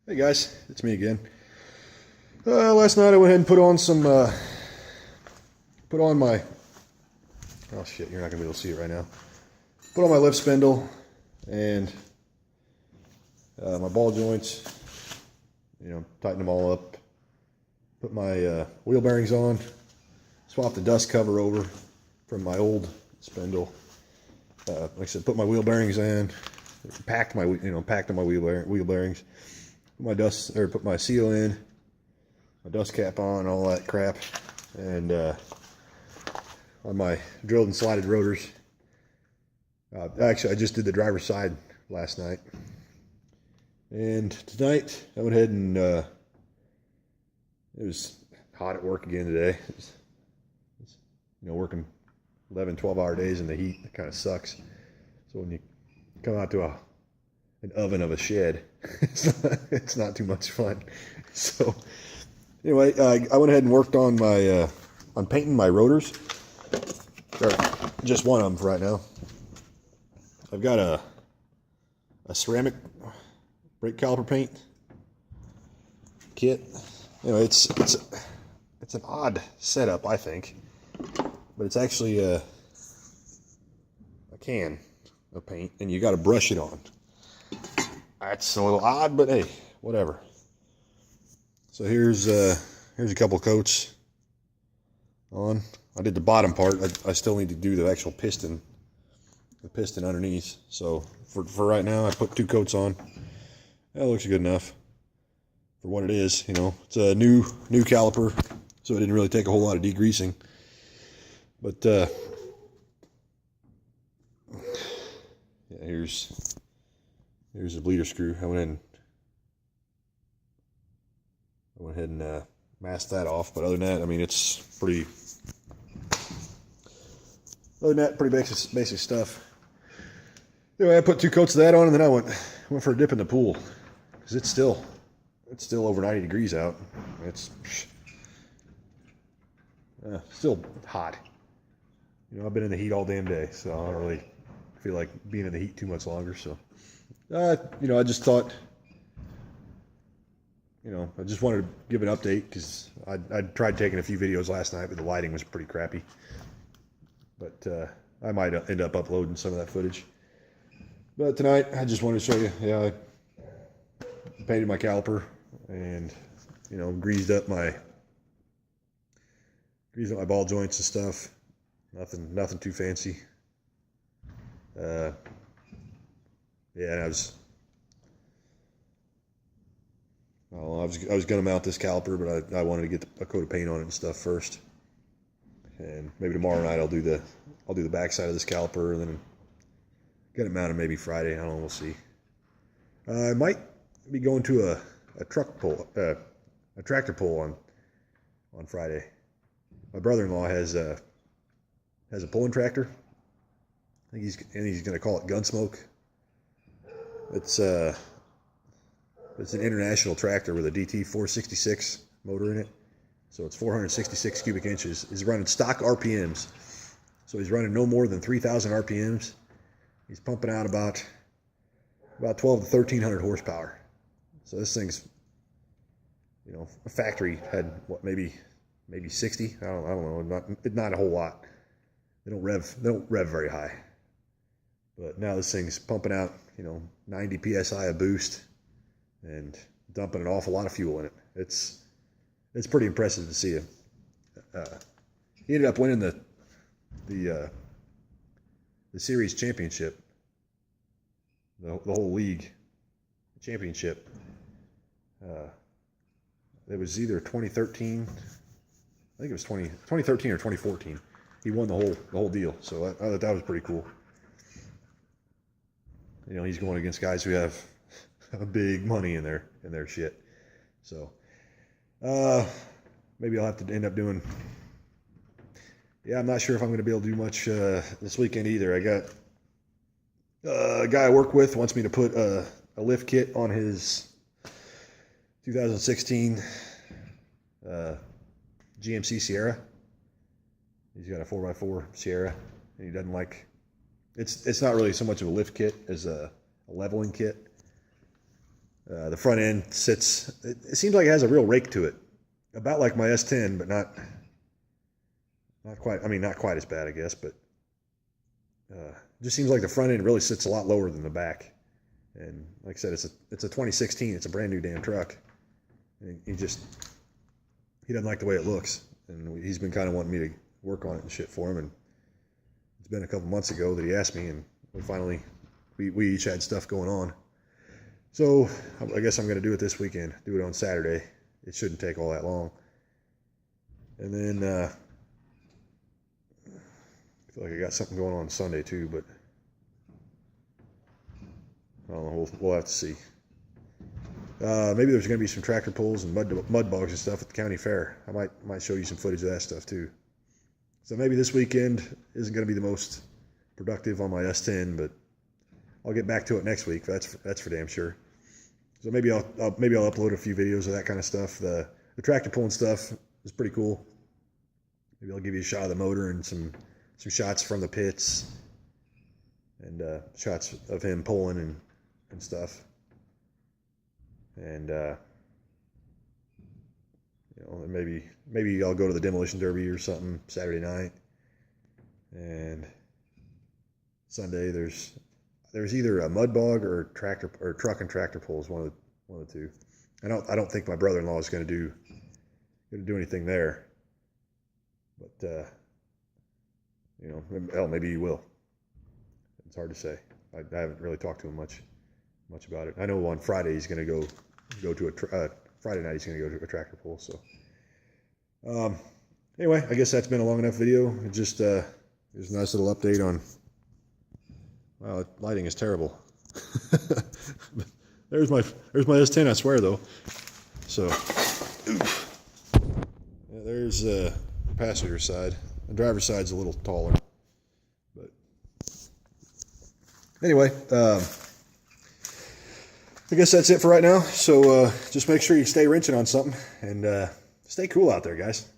Hey guys, it's me again. Last night I went ahead and put on my, oh shit, you're not gonna be able to see it right now. Put on my lift spindle and my ball joints, tighten them all up. Put my wheel bearings on, swap the dust cover over from my old spindle. Like I said, put my wheel bearings in, packed on my wheel bearings. Put my seal in, my dust cap on, all that crap, and on my drilled and slided rotors. Actually, I just did the driver's side last night, and tonight I went ahead and it was hot at work again today. It's working 11, 12-hour days in the heat. It kind of sucks. So when you come out to an oven of a shed, it's not too much fun. So anyway, I went ahead and worked on my on painting my rotors. Or just one of them for right now. I've got a ceramic brake caliper paint kit. It's an odd setup, I think, but it's actually a can of paint, and you got to brush it on. That's a little odd, but hey, whatever. So here's a couple coats on. I did the bottom part. I still need to do the actual piston, the piston underneath. So for right now, I put 2 coats on. That looks good enough for what it is. It's a new caliper, so it didn't really take a whole lot of degreasing. But yeah, here's the bleeder screw. I went ahead and masked that off. But other than that, it's pretty. Other than that, pretty basic stuff. Anyway, I put 2 coats of that on, and then I went for a dip in the pool because it's still over 90 degrees out. It's still hot. I've been in the heat all damn day, so I don't really feel like being in the heat too much longer. So, I just thought, I just wanted to give an update because I tried taking a few videos last night, but the lighting was pretty crappy. But I might end up uploading some of that footage. But tonight, I just wanted to show you, I painted my caliper and, greased up my ball joints and stuff. Nothing too fancy. Yeah, I was gonna mount this caliper, but I wanted to get a coat of paint on it and stuff first. And maybe tomorrow night I'll do the back side of this caliper and then get it mounted maybe Friday. I don't know. We'll see. I might be going to a tractor pull on Friday. My brother-in-law has a pulling tractor. I think he's going to call it Gunsmoke. It's an international tractor with a DT 466 motor in it. So it's 466 cubic inches. He's running stock RPMs. So he's running no more than 3,000 RPMs. He's pumping out about 12 to 1,300 horsepower. So this thing's, a factory had maybe 60. I don't know. Not a whole lot. They don't rev very high. But now this thing's pumping out, 90 psi of boost and dumping an awful lot of fuel in it. It's pretty impressive to see him. He ended up winning the series championship, the whole league championship. It was either 2013, I think it was 2013 or 2014. He won the whole deal, so I thought that was pretty cool. He's going against guys who have big money in their shit. So maybe I'll have to end up doing. Yeah, I'm not sure if I'm going to be able to do much this weekend either. I got a guy I work with wants me to put a lift kit on his 2016 GMC Sierra. He's got a 4x4 Sierra, and he doesn't like. It's not really so much of a lift kit as a leveling kit. The front end sits, it seems like it has a real rake to it. About like my S10, but not quite, I mean, not quite as bad, I guess, but it just seems like the front end really sits a lot lower than the back. And like I said, it's a 2016, it's a brand new damn truck. And he doesn't like the way it looks. And he's been kind of wanting me to work on it and shit for him. And it's been a couple months ago that he asked me, and we each had stuff going on. So I guess I'm going to do it this weekend, do it on Saturday. It shouldn't take all that long. And then I feel like I got something going on Sunday too, but I don't know. We'll have to see. Maybe there's going to be some tractor pulls and mud bogs and stuff at the county fair. I might show you some footage of that stuff too. So maybe this weekend isn't going to be the most productive on my S10, but I'll get back to it next week. That's for damn sure. So maybe I'll upload a few videos of that kind of stuff. The tractor pulling stuff is pretty cool. Maybe I'll give you a shot of the motor and some shots from the pits and shots of him pulling and stuff. And maybe I'll go to the demolition derby or something Saturday night. And Sunday there's either a mud bog or truck and tractor pulls, one of the two. I don't think my brother-in-law is going to do anything there, but hell, maybe he will. It's hard to say. I haven't really talked to him much about it. I know on Friday he's going to go to Friday night he's going to go to a tractor pull. So anyway, I guess that's been a long enough video. It just there's a nice little update on. Wow, lighting is terrible. There's my S10, I swear though. So yeah, there's the passenger side. The driver's side's a little taller. But anyway, I guess that's it for right now. So just make sure you stay wrenching on something and stay cool out there, guys.